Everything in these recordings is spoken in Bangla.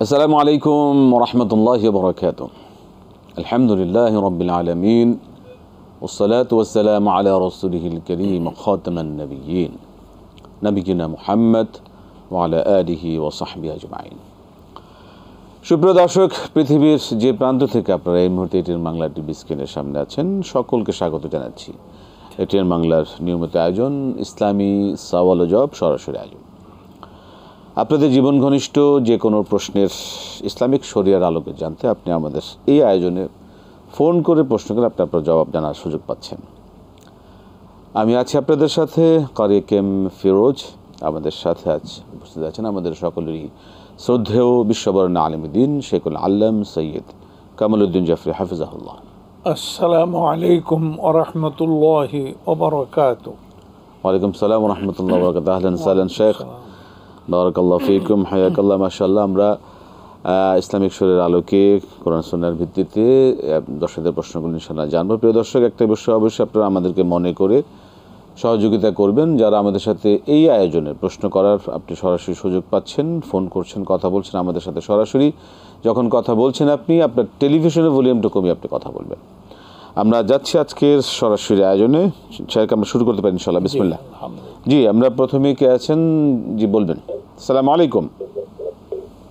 আসসালামু আলাইকুম ওয়া রাহমাতুল্লাহি ওয়া বারাকাতুহু। আলহামদুলিল্লাহি রাব্বিল আলামিন ওয়াসসালাতু ওয়াসসালামু আলা রাসূলিহিল কারীম খাতামান নাবিয়্যিন নবিয়িনা মুহাম্মদ ওয়া আলা আলিহি ওয়া সাহবিহি আজমাইন। সুপ্রিয় দর্শক, পৃথিবীর যে প্রান্ত থেকে আপনারা এই মুহূর্তে এটিএন বাংলা টিভি স্ক্রিনের সামনে আছেন, সকলকে স্বাগত জানাচ্ছি এটিএন বাংলার নিয়মিত আয়োজন ইসলামী সওয়াল ও জবাব সরাসরি আয়োজন। আপনাদের জীবন ঘনিষ্ঠ যে কোনো প্রশ্নের ইসলামিক শরিয়ার আলোকে জানতে আপনি আমাদের এই আয়োজনে ফোন করে প্রশ্ন করে আপনার জবাব জানার সুযোগ পাচ্ছেন। আমি আছি আপনাদের সাথে কারি কেম ফিরোজ। আমাদের সাথে আজ উপস্থিত আছেন আমাদের সকলেরই শ্রদ্ধেয় বিশ্ববরণ্য আলিমুদ্দিন শেখুল আল্লাম সৈয়দ কামালউদ্দিন জাফরি হাফিজাহুল্লাহ। আসসালামু আলাইকুম ওয়া রাহমাতুল্লাহি ওয়া বারাকাতুহু। ওয়ালাইকুম সালাম ওয়া রাহমাতুল্লাহি ওয়া বারাকাতুহু। আহলান সাহলান শেখ, বারাকাল্লাহু ফিকুম, হায়াকাল্লাহ। মাশাআল্লাহ, আমরা ইসলামিক শরীরের আলোকে কোরআন সুন্নাহর ভিত্তিতে দর্শকদের প্রশ্নগুলো ইনশাআল্লাহ জানবো। প্রিয় দর্শক, একটা বিষয় অবশ্যই আপনারা আমাদেরকে মনে করে সহযোগিতা করবেন। যারা আমাদের সাথে এই আয়োজনে প্রশ্ন করার আপনি সরাসরি সুযোগ পাচ্ছেন, ফোন করছেন, কথা বলছেন আমাদের সাথে সরাসরি। যখন কথা বলছেন আপনি আপনার টেলিভিশনের ভলিউমটা কমিয়ে আপনি কথা বলবেন। আমরা যাচ্ছি আজকের সরাসরি আয়োজনে। স্যারকে আমরা শুরু করতে পারি ইনশাআল্লাহ। বিসমিল্লাহ। জি, আমরা প্রথমে কে আছেন? জি বলবেন। আসসালামু আলাইকুম।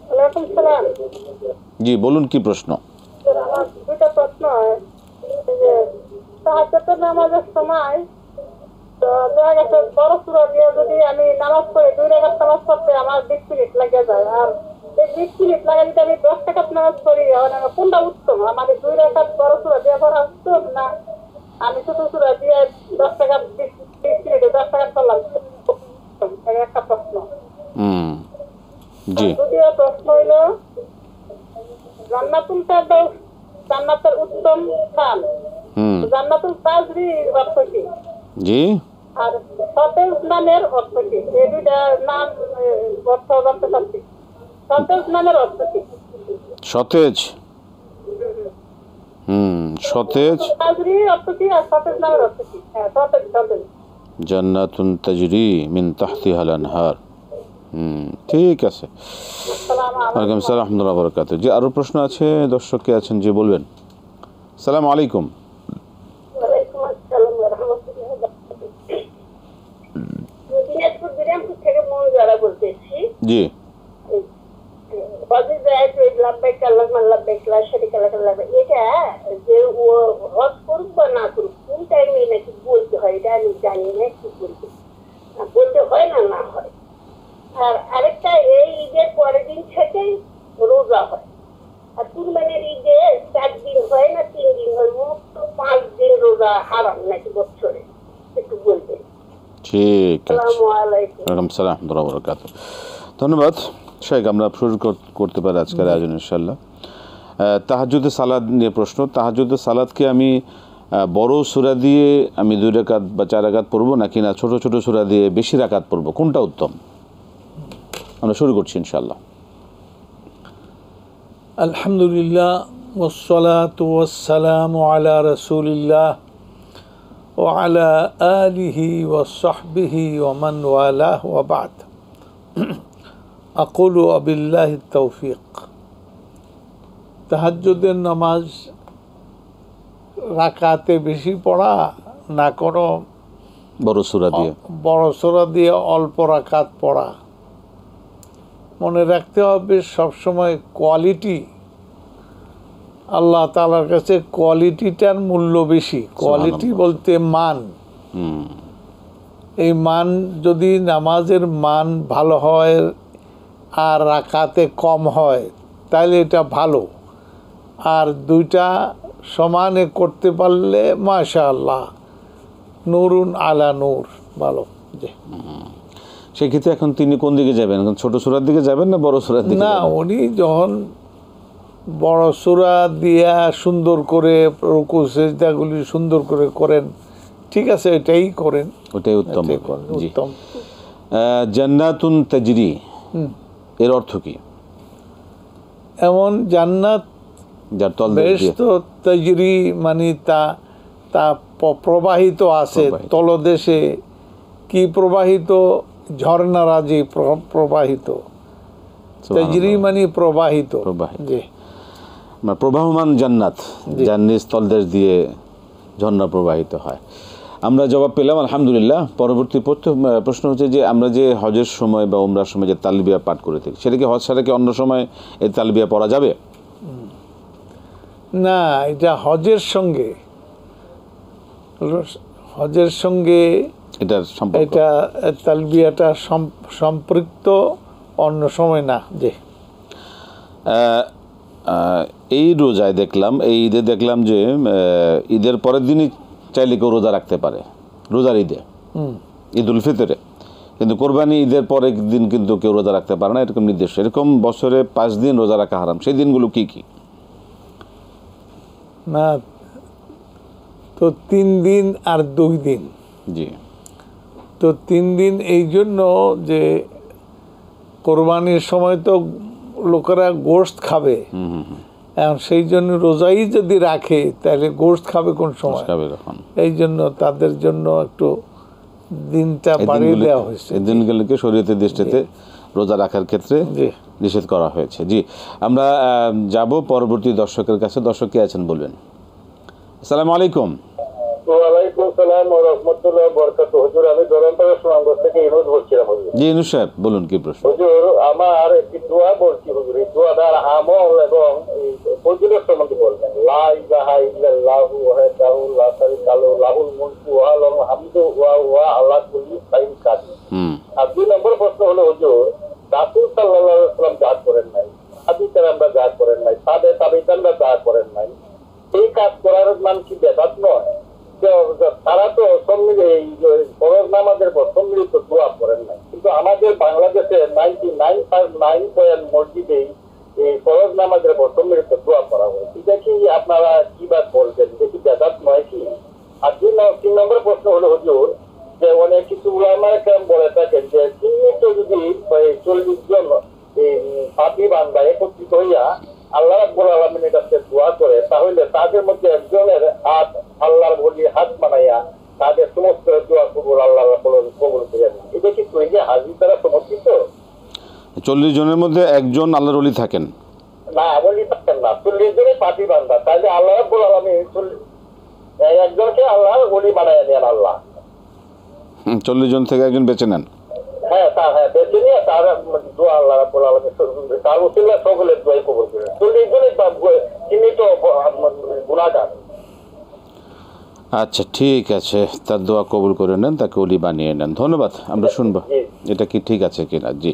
ওয়ালাইকুম সালাম। জি বলুন, কি প্রশ্ন? আমার দুটো প্রশ্ন। যে তাহাজ্জুদের নামাজের সময় তো দেখা গেছে বড় সূরা দিয়ে যদি আমি নামাজ পড়ি, 2 রাকাত নামাজ পড়তে আমার 20 মিনিট লেগে যায়। আর এই 20 মিনিট লাগে যদি আমি 10 রাকাত নামাজ পড়ি, কোনটা উত্তম? আমার 2 রাকাত বড় সূরা দিয়ে পড়া উত্তম, না আমি ছোট সূরা দিয়ে 10 রাকাত 20 মিনিটে 10 রাকাত পড়লাম? এই একটা প্রশ্ন। জি। দ্বিতীয় প্রশ্ন হইল, জান্নাতুল ফেরদাউস জান্নাতের উত্তম স্থান, জান্নাতুল তাজরির অর্থ কি? জি। আর সতেজ নামের অর্থ কি? এই দুইটা নাম অর্থ জানতে চাচ্ছি। সতেজ নামের অর্থ কি? সতেজ। সতেজ। তাজরির অর্থ কি আর সতেজ নামের অর্থ কি? হ্যাঁ, সতেজ সতেজ। জান্নাতুন তাজরি মিন তাহতিহাল আনহার। ঠিক আছে। ওয়ালাইকুম আসসালাম ওয়া রাহমাতুল্লাহি ওয়া বারাকাতুহু। জি, আরো প্রশ্ন আছে? দর্শক কে আছেন? জি বলবেন। আসসালামু আলাইকুম। ওয়ালাইকুম আসসালাম ওয়া রাহমাতুল্লাহি ওয়া বারাকাতুহু। দিনাজপুর বিরামপুর থেকে মঞ্জুরা বলতেছি। জি। এটা যে ও হজ করুক বা না করুক, কোন টাইমে নাকি বলতে হয় এটা আমি জানি না, কি বলতে বলতে হয় না না হয়। আর আরেকটা, এই ঈদের পরের দিন থেকেই রোজা হয়। আর কুরবানির ঈদে 4 দিন হয় না 3 দিন হয়, মোট 5 দিন রোজা হারাম নাকি বছরে, একটু বলবেন। ঠিক আছে। আসসালামু আলাইকুম। ওয়ালাইকুম আসসালাম ওয়া রাহমাতুল্লাহি ওয়া বারাকাতুহু। ধন্যবাদ শেখ। আমরা শুরু করতে পারি আজকের আয়োজন ইনশাআল্লাহ। তাহাজ্জুদের সালাত নিয়ে প্রশ্ন। তাহাজ্জুদের সালাতকে আমি বড় সূরা দিয়ে আমি 2 রাকাত বা 4 রাকাত পড়বো, নাকি না ছোট ছোট সূরা দিয়ে বেশি রাকাত পড়বো, কোনটা উত্তম? আমরা শুরু করছি ইনশাআল্লাহ। আলহামদুলিল্লাহ ওয়াসসালাতু ওয়াসসালামু আলা রাসূলিল্লাহ ওয়া আলা আলিহি ওয়া সাহবিহি ওয়া মান ওয়ালাহ ওয়া বা'দ। আকুলু বিল্লাহিত তাওফীক। তাহাজ্জুদের নামাজ রাকাতে বেশি পড়া, না কোনো বড় সূরা দিয়ে? বড় সূরা দিয়ে অল্প রাকাত পড়া। মনে রাখতে হবে সবসময় কোয়ালিটি, আল্লাহ তাআলার কাছে কোয়ালিটিটার মূল্য বেশি। কোয়ালিটি বলতে মান। এই মান, যদি নামাজের মান ভালো হয় আর রাকাতে কম হয় তাহলে এটা ভালো। আর দুইটা সমানে করতে পারলে মাশাআল্লাহ, নূরুন আলা নূর, ভালো। জি। সেক্ষেত্রে এখন তিনি কোন দিকে যাবেন? এখন ছোট সূরার দিকে যাবেন না বড় সূরার দিকে? না, উনি যখন বড় সূরা দিয়া সুন্দর করে রুকু সিজদাগুলি সুন্দর করে করেন, ঠিক আছে, এটাই করেন, ওটাই উত্তম। জি। উত্তম। জান্নাতুন তাজরি এর অর্থ কি? এমন জান্নাত, যার তলদেশ দিয়ে বেহেশত তাজরি মানে তা প্রবাহিত আছে তলদেশে। কি প্রবাহিত? ঝর্ণারাজি প্রবাহিত। তাজরি মানে প্রবাহিত। প্রবাহিত। জি, মানে প্রবাহমান জান্নাত, যার নিজ তলদেশ দিয়ে ঝর্ণা প্রবাহিত হয়। আমরা জবাব পেলাম আলহামদুলিল্লাহ। পরবর্তী প্রশ্ন হচ্ছে যে আমরা যে হজের সময় বা উমরার সময় যে তালবিয়া পাঠ করে থাকি, সেটা কি হজ ছাড়া কি অন্য সময় এই তালবিয়া পড়া যাবে? না, এটা হজের সঙ্গে এটার সম্পর্ক এটা তালবিয়াটা সম্পৃক্ত, অন্য সময় না। জি, এই রোজায় দেখলাম, এই ঈদে দেখলাম যে ঈদের পরের দিনই চাইলে কেউ রোজা রাখতে পারে, রোজার ঈদে, ঈদ উল ফিতরে। কিন্তু কোরবানি ঈদের পরের দিন কিন্তু কেউ রোজা রাখতে পারে না, এরকম নির্দেশ। এরকম বছরে 5 দিন রোজা রাখা হারাম। সেই দিনগুলো কি কি? না, তো 3 দিন আর 2 দিন। জি, তো 3 দিন এই জন্য যে কোরবানির সময় তো লোকেরা গোশত খাবে, এখন সেই জন্য রোজাই যদি রাখে তাহলে গোশত খাবে কোন সময়? এই জন্য তাদের জন্য একটু দিনটা বাড়িয়ে দেওয়া হয়েছে। এই দিনগুলোকে শরীয়তের দৃষ্টিতে রোজা রাখার ক্ষেত্রে নিষেধ করা হয়েছে। জি, আমরা যাব পরবর্তী দর্শকের কাছে। দর্শক কে আছেন বলবেন। আসসালামু আলাইকুম। ওয়ালাইকুম সালাম ওয়া রাহমাতুল্লাহি ওয়া বারাকাতুহু। হুজুর, আমি ধরমপাড়া সুনামগঞ্জ থেকে ইনুস বলছিলাম। জি ইনুস সাহেব, বলুন কি প্রশ্ন? হুজুর, আমার একটি দোয়া বলছি হুজুর, এই দোয়াটার আমল এবং ফজিলত সম্বন্ধে বলবেন। লা ইলাহা ইল্লাল্লাহু ওয়াহদাহু লা শারীকা লাহু লাহুল মুলকু ওয়া লাহুল হামদু ওয়া হুয়া আলা কুল্লি শাইইন কাদির। আর 2 নম্বর প্রশ্ন হলো হুজুর, রাসূল সাল্লাল্লাহু আলাইহি ওয়াসাল্লাম যা করেন নাই, সাহাবীরা যা করেন নাই, তাবেঈনরা যা করেন নাই, এই কাজ করার মান কি বেদাত নয়? তারা তো ফরজ নামাজের পর সম্মিলিত দোয়া করেন নাই, কিন্তু আমাদের বাংলাদেশে 99.9% মসজিদেই এই ফরজ নামাজের পর সম্মিলিত দোয়া করা হয়। এটা কি আপনারা কি বাদ বলছেন, এটা কি বেদাত নয় কি? আর 3 নম্বর প্রশ্ন হলো হুজুর, যে অনেক কিছু উলামায়ে কেরাম বলে থাকেন যে চিহ্নিত যদি 40 জন পাপী বান্দা একত্রিত হইয়া আল্লাহ রাব্বুল আলামিনের কাছে দোয়া করে, তাহলে তাদের মধ্যে একজনের হাত আল্লাহর বলি হাত বানাইয়া তাদের সমস্ত দোয়া কবুল আল্লাহ কবুল করে দেন। এটা কি তৈরি হাজির দ্বারা সমর্থিত? 40 জনের মধ্যে একজন আল্লাহর ওলি থাকেন না, বলি থাকেন না, 40 জনের পাপী বান্দা, তাহলে আল্লাহ রাব্বুল আলামিন একজনকে আল্লাহর ওলি বানাইয়া দেন। আল্লাহ 40 জন থেকে একজন বেছে নেন। হ্যাঁ, বেছে নিয়ে তার দোয়া আল্লাহ রাব্বুল আলামিন তার ওসিলায় সকলের দোয়াই কবুল করেন। 40 জনের চিহ্নিত গুনাহগার। আচ্ছা, ঠিক আছে, তার দোয়া কবুল করে নেন, তাকে ওলি বানিয়ে নেন। ধন্যবাদ। আমরা শুনবো এটা কি ঠিক আছে কিনা। জি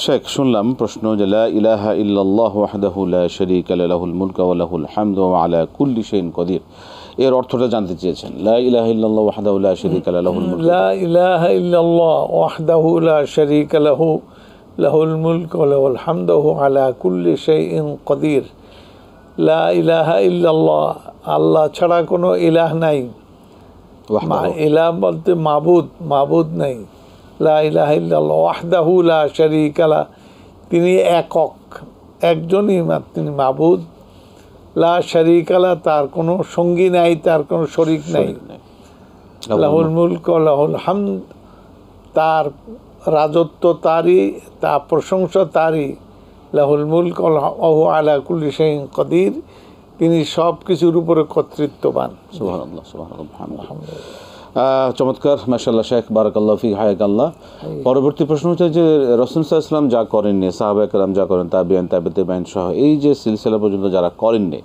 শেখ, শুনলাম প্রশ্ন যে লা ইলাহা ইল্লাল্লাহু ওয়াহদাহু লা শারীকা লাহুল মুলকু ওয়া লাহুল হামদু ওয়া আলা কুল্লি শাইইন কাদির। এর অর্থটা জানতে চেয়েছেন। লা ইলাহা ইল্লাল্লাহু ওয়াহদাহু লা শারীকা লাহুল মুলকু, লা ইলাহা ইল্লাল্লাহ ওয়াহদাহু লা শারীকা লাহু লাহুল মুলকু ওয়া লাহুল হামদু ওয়া আলা কুল্লি শাইইন কাদির। লা ইলাহা ইল্লাল্লাহ, আল্লাহ ছাড়া কোনো ইলাহ নাই। ইলাহ বলতে মাবুদ নাই। লা ইলাহা ইল্লাল্লাহ ওয়াহদাহু লা শারীকা লাহু, তিনি একক, একজনই তিনি মাবুদ। লা শারীকা লাহু, তার কোনো সঙ্গী নাই, তার কোনো শরীক নাই। লাহুল মুলক ওয়া লাহুল হামদ, তার রাজত্ব তারই, তার প্রশংসা তারই। লাহুল মুলক ওয়া হুয়া আলা কুল্লি শাইইন কাদির, তিনি সব কিছুর উপরে কর্তৃত্ববান। সুবহানাল্লাহ, সুবহানাল্লাহ। চমৎকার, মাশাআল্লাহ শেখ, বারাকাল্লাহু ফিক, হায়াকাল্লাহ। পরবর্তী প্রশ্ন হচ্ছে যে রাসূল সাল্লাল্লাহু আলাইহি ওয়াসাল্লাম যা করেননি, সাহাবায়ে কেরাম যা করেন, তাবেঈন, তাবেঈন সহ এই যে সিলসিলা পর্যন্ত যারা করেননি,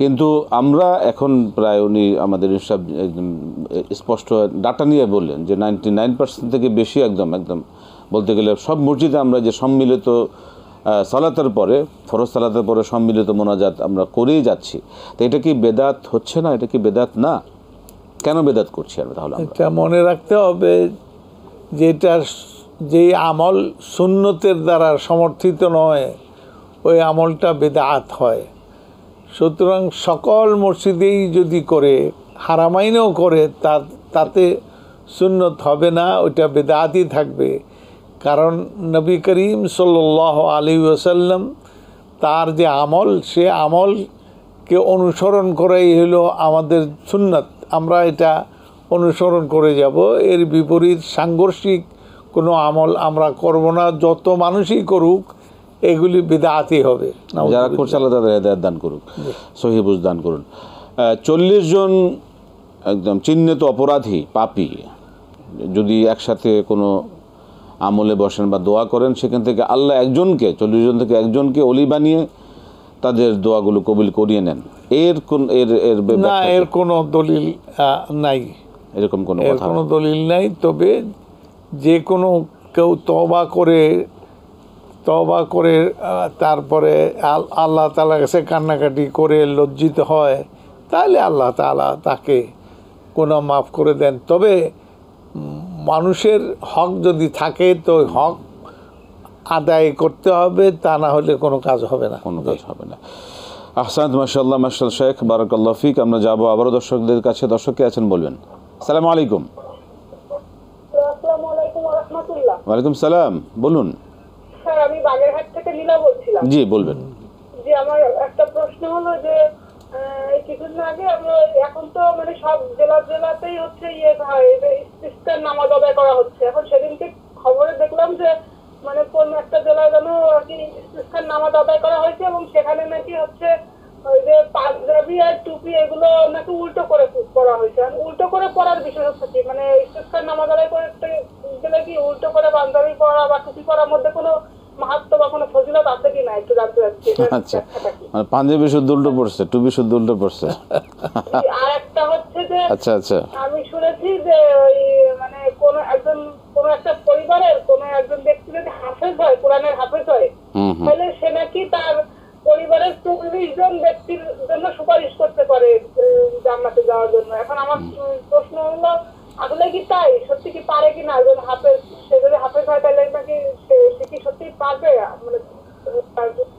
কিন্তু আমরা এখন প্রায় উনি আমাদের সব স্পষ্ট ডাটা নিয়ে বললেন যে 99% থেকে বেশি, একদম বলতে গেলে সব মসজিদে আমরা যে সম্মিলিত সালাতের পরে, ফরজ সালাতের পরে সম্মিলিত মোনাজাত আমরা করেই যাচ্ছি। তো এটা কি বেদাত হচ্ছে না? এটা কি বেদাত না? কেন বেদাত করছি আমরা তাহলে? এটা মনে রাখতে হবে যে আমল সুন্নতের দ্বারা সমর্থিত নয়, ওই আমলটা বেদাত হয়। সুতরাং সকল মসজিদেই যদি করে, হারামাইনেও করে, তাতে সুন্নত হবে না, ওইটা বেদাতই থাকবে। কারণ নবী করিম সাল্লাল্লাহু আলাইহি ওয়াসাল্লাম তার যে আমল, সে আমলকে অনুসরণ করাই হলো আমাদের সুন্নত। আমরা এটা অনুসরণ করে যাব। এর বিপরীত সাংঘর্ষিক কোনো আমল আমরা করব না, যত মানুষই করুক এগুলি বিদআতই হবে। যারা করছে আল্লাহ তাদের হেদায়েত দান করুক, সহিহ বুঝ দান করুন। 40 জন একদম চিহ্নিত অপরাধী পাপী যদি একসাথে কোনো আমলে বসেন বা দোয়া করেন, সেখান থেকে আল্লাহ একজনকে, 40 জন থেকে একজনকে অলি বানিয়ে তাদের দোয়াগুলো কবুল করিয়ে নেন। এর কোন এর এর না, এর কোনো দলিল নাই, এরকম কোনো এর কথা কোনো দলিল নাই। তবে যে কোনো কেউ তওবা করে তারপরে আল্লাহ তাআলার কাছে কান্নাকাটি করে লজ্জিত হয়, তাহলে আল্লাহ তাআলা তাকে গুনাহ মাফ করে দেন। তবে মানুষের হক যদি থাকে তো হক আদায় করতে হবে, তা না হলে কোনো কাজ হবে না, কোনো কাজ হবে না। আহসান, মাশাআল্লাহ, মাশাআল্লাহ শেখ, বারাকাল্লাহু ফিক। আমরা যাব আবারও দর্শকদের কাছে। দর্শক কে আছেন বলবেন। আসসালামু আলাইকুম। আসসালামু আলাইকুম ওয়া রাহমাতুল্লাহ। ওয়ালাইকুম সালাম, বলুন। স্যার, আমি বাগেরহাট থেকে লীলা বলছিলাম। জি বলবেন। জি, আমার একটা প্রশ্ন হলো যে এই কিছুদিন আগে আমরা, এখন তো মানে সব জেলাতেই হচ্ছে হয় যে ইস্তিসকার নামাজ আদায় করা হচ্ছে। এখন সেদিনকে খবরে দেখলাম যে মানে কোন একটা জেলায় যেন আর কি ইস্তিসকার নামাজ আদায় করা হয়েছে, এবং সেখানে নাকি হচ্ছে ওই যে পাঞ্জাবি আর টুপি এগুলো নাকি উল্টো করে পরা হয়েছে। উল্টো করে পরার বিষয় হচ্ছে কি, মানে ইস্তিসকার নামাজ আদায় করতে গেলে কি উল্টো করে পাঞ্জাবি পরা বা টুপি পরার মধ্যে কোনো মাহাত্ম্য বা কোনো ফজিলত আছে কিনা একটু জানতে চাচ্ছি। আচ্ছা, মানে পাঞ্জাবি শুদ্ধ উল্টো পড়ছে, টুপি শুদ্ধ উল্টো পড়ছে। আর একটা হচ্ছে যে আচ্ছা আচ্ছা, আমি শুনেছি যে ওই মানে কোন একটা পরিবারের কোন একজন ব্যক্তি যদি হাফেজ হয়, কোরআনের হাফেজ হয়, তাহলে সে নাকি তার পরিবারের 40 জন ব্যক্তির জন্য সুপারিশ করতে পারে জান্নাতে যাওয়ার জন্য। এখন আমার প্রশ্ন হলো, আসলে কি তাই? সত্যি কি পারে কিনা? একজন হাফেজ, সে যদি হাফেজ হয় তাহলে নাকি সে কি সত্যি পারবে মানে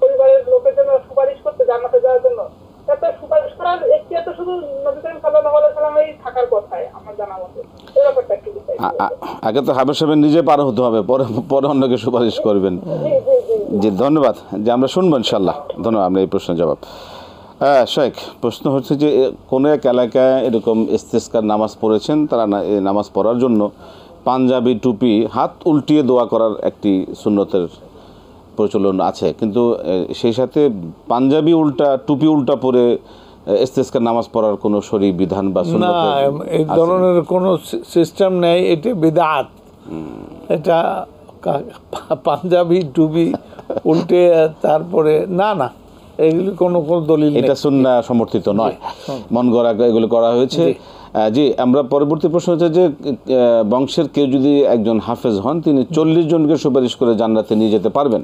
পরিবারের লোকের জন্য সুপারিশ করতে জান্নাতে যাওয়ার জন্য? তাতে সুপারিশ করার এখতিয়ার শুধু নবী করিম সাল্লাল্লাহু আলাইহি ওয়াসাল্লামেরই থাকার কথাই আমার জানা মতে। এই ব্যাপারটা একটু আগে তো হাফেজ সাহেব নিজে পার হতে হবে, পরে অন্যকে সুপারিশ করবেন। জি ধন্যবাদ, যে আমরা শুনবো ইনশাল্লাহ। ধন্যবাদ আমরা এই প্রশ্নের জবাব। হ্যাঁ শেখ, প্রশ্ন হচ্ছে যে কোনো এক এলাকায় এরকম ইস্তিসকার নামাজ পড়েছেন, তারা নামাজ পড়ার জন্য পাঞ্জাবি টুপি হাত উল্টিয়ে দোয়া করার একটি সুন্নতের প্রচলন আছে, কিন্তু সেই সাথে পাঞ্জাবি উল্টা টুপি উল্টা পরে ইস্তিসকার নামাজ পড়ার কোনো শরীয়ী বিধান বা সুন্নাত না, এই ধরনের কোনো সিস্টেম নেই, এটা বিদআত। এটা পাঞ্জাবি টুপি উল্টে তারপরে না না, এগুলি কোনো দলিল নেই, এটা সুন্নাহ সমর্থিত নয়, মন গড়া এগুলো করা হয়েছে। জি, আমরা পরবর্তী প্রশ্ন হচ্ছে যে বংশের কেউ যদি একজন হাফেজ হন, তিনি 40 জনকে সুপারিশ করে জান্নাতে নিয়ে যেতে পারবেন,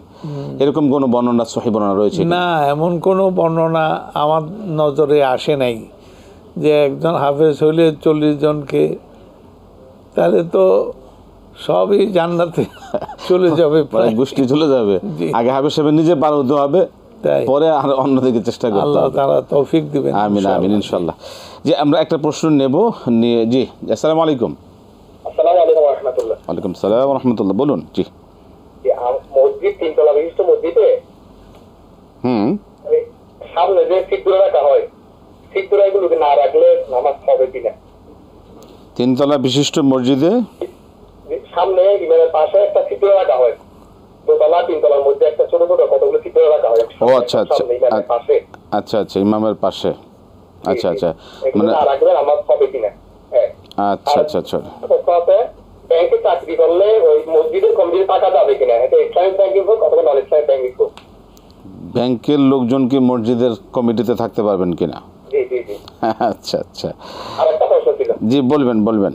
এরকম কোনো বর্ণনা, সহিহ বর্ণনা রয়েছে না? এমন কোনো বর্ণনা আমার নজরে আসে নাই যে একজন হাফেজ হইলে 40 জনকে, তাহলে তো সবই জান্নাতে চলে যাবে, গোষ্ঠী চলে যাবে। আগে হাফেজ সাহেব নিজে পার হতে হবে, পরে আর অন্যদিকে চেষ্টা করতে হবে। আল্লাহ তাআলা তৌফিক দিবেন। আমিন আমিন ইনশাআল্লাহ। জি, আমরা একটা প্রশ্ন নেব নিয়ে। জি, আসসালামু আলাইকুম। আসসালামু আলাইকুম ওয়া রাহমাতুল্লাহ। ওয়ালাইকুম সালাম ওয়া রাহমাতুল্লাহ, বলুন। জি, মসজিদ 3 তলা বিশিষ্ট মসজিদে সামনে যে সিদ্দুরা রাখা হয়, সিদ্দুরা এগুলোকে না রাখলে নামাজ হবে কিনা? 3 তলা বিশিষ্ট মসজিদে সামনে ইমামের পাশে একটা সিদ্দুরা রাখা হয়, 2 তলা 3 তলার মধ্যে একটা ছোট ছোট কতগুলো সিদ্দুরা রাখা হয়। ও আচ্ছা আচ্ছা আচ্ছা আচ্ছা, ইমামের পাশে। আচ্ছা আচ্ছা, মানে না রাখলে নামাজ হবে কিনা? হ্যাঁ, আচ্ছা আচ্ছা আচ্ছা। ব্যাংকে চাকরি করলে ওই মসজিদের কমিটিতে টাকা যাবে কিনা? এটা ইসলামিক ব্যাংকিং হোক অথবা নন ইসলামিক ব্যাংকিং হোক, ব্যাংকের লোকজন কি মসজিদের কমিটিতে থাকতে পারবেন কিনা? জি জি জি। আচ্ছা আচ্ছা, আর একটা প্রশ্ন ছিল। জি বলবেন বলবেন।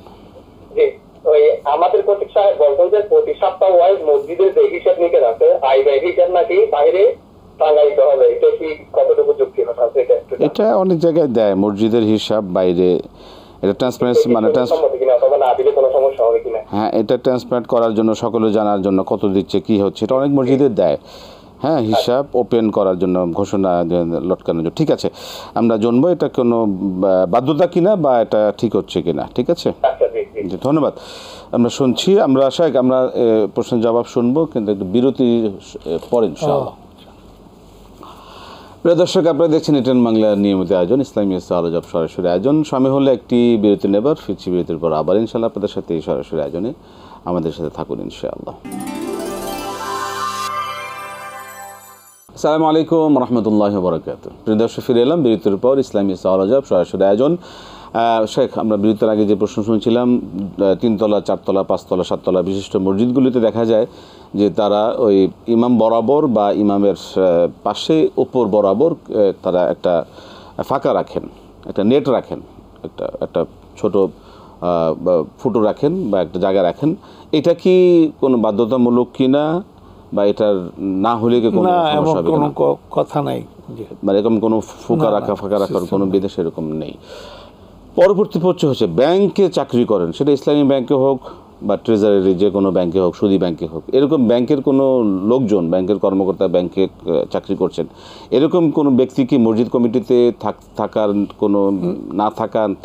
জি, ওই আমাদের প্রতীক সাহেব বলতেন যে প্রতি সপ্তাহ ওয়াইজ মসজিদের যে হিসাব নিকেশ আছে, আয় ব্যয় হিসাব নাকি বাইরে টাঙ্গাইতে হবে, এটা কি কতটুকু যুক্তি আছে? এটা অনেক জায়গায় দেয় মসজিদের হিসাব বাইরে, এটা ট্রান্সপারেন্সি মানে হ্যাঁ, এটা ট্রান্সপারেন্ট করার জন্য, সকলে জানার জন্য কত দিচ্ছে কি হচ্ছে, এটা অনেক মসজিদে দেয়। হ্যাঁ, হিসাব ওপেন করার জন্য, ঘোষণা লটকানোর জন্য। ঠিক আছে, আমরা জানবো এটা কোনো বাধ্যতা কিনা বা এটা ঠিক হচ্ছে কিনা। ঠিক আছে, ধন্যবাদ। আমরা শুনছি, আমরা আশায় আমরা প্রশ্নের জবাব শুনবো, কিন্তু একটু বিরতি পরে ইনশাআল্লাহ। প্রিয় দর্শক, আপনারা দেখছেন ইটান বাংলার নিয়মিত আয়োজন ইসলামী আলোচনা সরাসরি আয়োজন। সময় হলে একটি বিরতি নেবার, ফিরছি বিরতির পর আবার ইনশাআল্লাহ আপনাদের সাথে এই সরাসরি আয়োজনে। আমাদের সাথে থাকুন ইনশাআল্লাহ। আসসালামু আলাইকুম রহমতুল্লাহি ওয়া বারাকাতুহু। প্রিয় দর্শক, ফিরে এলাম বিরতির পর ইসলামী সওয়াল জবাব সরাসরি আয়োজন। শেখ, আমরা বিরতির আগে যে প্রশ্ন শুনছিলাম, 3 তলা 4 তলা 5 তলা 7 তলা বিশিষ্ট মসজিদগুলিতে দেখা যায় যে তারা ওই ইমাম বরাবর বা ইমামের পাশে উপর বরাবর তারা একটা ফাঁকা রাখেন, একটা নেট রাখেন, একটা ছোট ফুটো রাখেন বা একটা জায়গা রাখেন। এটা কি কোনো বাধ্যতামূলক কিনা, বা এটার না হলে কি কোনো সমস্যা হবে? কোনো কথা নাই, মানে এরকম কোনো ফাঁকা রাখার কোনো বিদেশ এরকম নেই। পরবর্তী পর্যায়ে হচ্ছে ব্যাংকে চাকরি করেন, সেটা ইসলামী ব্যাংকে হোক বা ট্রেজারি যে কোনো ব্যাংকে হোক, সুদী ব্যাংকে হোক, এরকম ব্যাংকের কোনো লোকজন, ব্যাংকের কর্মকর্তা ব্যাংকে চাকরি করছেন, এরকম কোনো ব্যক্তি কি মসজিদ কমিটিতে থাকার কোনো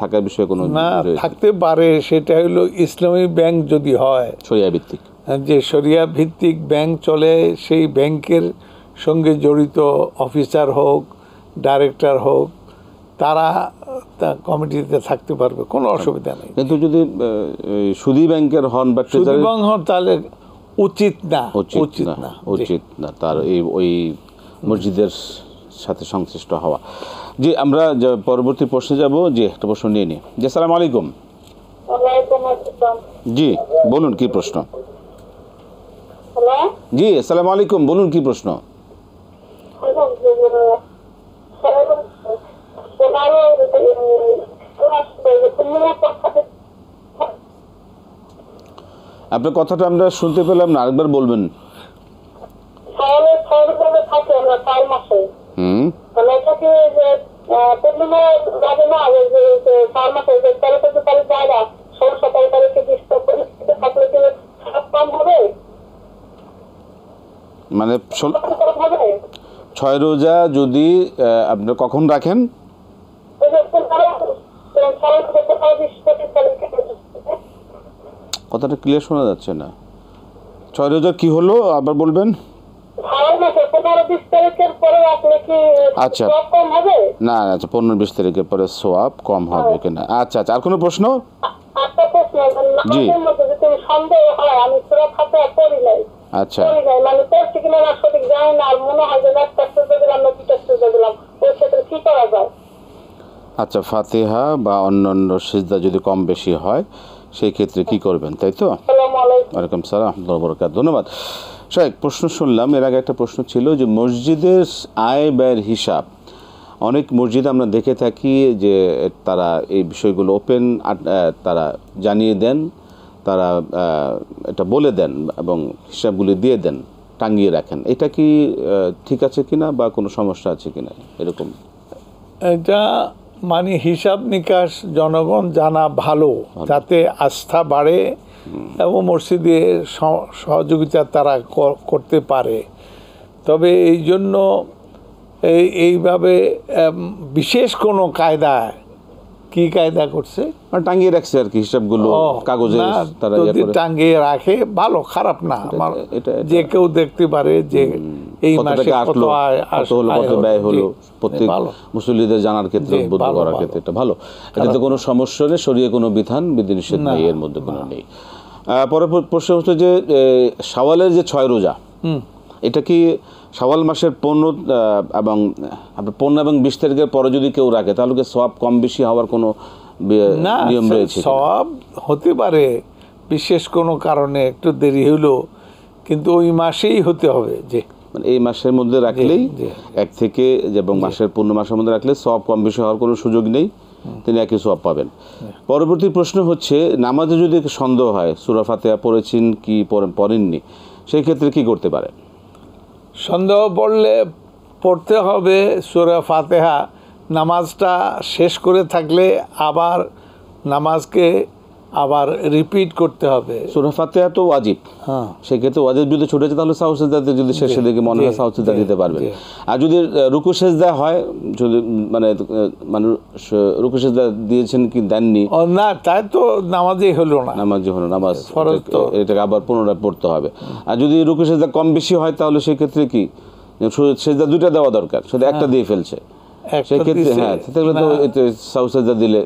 থাকার বিষয়ে কোনো না থাকতে পারে? সেটা হলো ইসলামী ব্যাংক যদি হয়, শরিয়া ভিত্তিক, যে শরিয়া ভিত্তিক ব্যাংক চলে, সেই ব্যাংকের সঙ্গে জড়িত অফিসার হোক, ডাইরেক্টর হোক, তারা কমিটিতে থাকতে পারবে, কোনো অসুবিধা নেই। কিন্তু যদি সুদী ব্যাংকের হন বা ট্রেজারি ব্যাংক হন, তাহলে উচিত না তার ওই মসজিদের সাথে সংশ্লিষ্ট হওয়া। জি, আমরা পরবর্তী প্রশ্নে যাব। জি, একটা প্রশ্ন নিয়ে নিই। জি, আসসালামু আলাইকুম। জি, বলুন কি প্রশ্ন? জি, আসসালামু আলাইকুম, বলুন কি প্রশ্ন? আপনার কথাটা আমরা শুনতে পেলাম না, আরেকবার বলবেন। মানে 6 রোজা যদি আপনার কখন রাখেন? কথাটা ক্লিয়ার শোনা যাচ্ছে না। 6 রোজা কি হলো আবার বলবেন? আচ্ছা, না আচ্ছা, 15-20 তারিখের পরে সোয়াব কম হবে কিনা। আচ্ছা আচ্ছা, আর কোনো প্রশ্ন? জি, আচ্ছা, আচ্ছা, ফাতিহা বা অন্যান্য সিজদা যদি কম বেশি হয় সেই ক্ষেত্রে কি করবেন, তাই তো? ওয়ালাইকুম সালাম ওয়া বারাকাতুহু। ধন্যবাদ। শেখ, প্রশ্ন শুনলাম। এর আগে একটা প্রশ্ন ছিল যে মসজিদের আয় ব্যয়ের হিসাব। অনেক মসজিদ আমরা দেখে থাকি যে তারা এই বিষয়গুলো ওপেন তারা জানিয়ে দেন, তারা এটা বলে দেন এবং হিসাবগুলি দিয়ে দেন, টাঙিয়ে রাখেন। এটা কি ঠিক আছে কিনা বা কোনো সমস্যা আছে কিনা এরকম? এটা মানে হিসাব নিকাশ জনগণ জানা ভালো, যাতে আস্থা বাড়ে এবং মসজিদে সহযোগিতা তারা করতে পারে। তবে এই জন্য এইভাবে বিশেষ কোনো কায়দা, কি কায়দা করছে, টাঙিয়ে রাখছে আর কি হিসাবগুলো কাগজে, তারা টাঙিয়ে রাখে, ভালো খারাপ না, যে কেউ দেখতে পারে যে এই মাসে কত ব্যয় হলো, প্রত্যেক মুসল্লিদের জানার ক্ষেত্রে, উদ্বুদ্ধ করার ক্ষেত্রে এটা ভালো। এটাতে কোনো সমস্যা নেই, শরীয়তে কোনো বিধিনিষেধ নেই, এর মধ্যে কোনো নেই। পরে প্রশ্ন হচ্ছে যে শাওয়ালের যে 6 রোজা, এটা কি শাওয়াল মাসের 15 এবং 20 তারিখের পরে যদি কেউ রাখে তাহলে কি সওয়াব কম বেশি হওয়ার কোনো নিয়ম রয়েছে? সওয়াব হতে পারে, বিশেষ কোনো কারণে একটু দেরি হলো, কিন্তু ওই মাসেই হতে হবে। যে মানে এই মাসের মধ্যে রাখলেই 1 থেকে এবং মাসের পূর্ণ মাসের মধ্যে রাখলে সওয়াব কম বেশি হওয়ার কোনো সুযোগ নেই, তিনি একই সওয়াব পাবেন। পরবর্তী প্রশ্ন হচ্ছে, নামাজে যদি সন্দেহ হয় সূরা ফাতিহা পড়েছেন কি পড়েননি, সেই ক্ষেত্রে কি করতে পারে? সন্দেহ পড়তে হবে সূরা ফাতিহা। নামাজটা শেষ করে থাকলে আবার নামাজকে আবার রিপিট করতে হবে। সূরা ফাতিহা তো ওয়াজিব, হ্যাঁ, সেক্ষেত্রে ওয়াজিব যদি ছুটে যায় তাহলে সাহু সিজদাতে যদি শেষে দেখে মনে হয় সাহু সিজদা দিতে পারবেন। আর যদি রুকু সিজদা হয়, যদি মানে রুকু সিজদা দিয়েছেন কি দেননি, না তাই তো নামাজই হলো না, নামাজ এটাকে আবার পুনরায় পড়তে হবে। আর যদি রুকু সিজদা কম বেশি হয় তাহলে সেক্ষেত্রে কি সিজদা 2টা দেওয়া দরকার, সেটা একটা দিয়ে ফেলছে, সেক্ষেত্রে হ্যাঁ, সেক্ষেত্রে তো সাউসাজা দিলে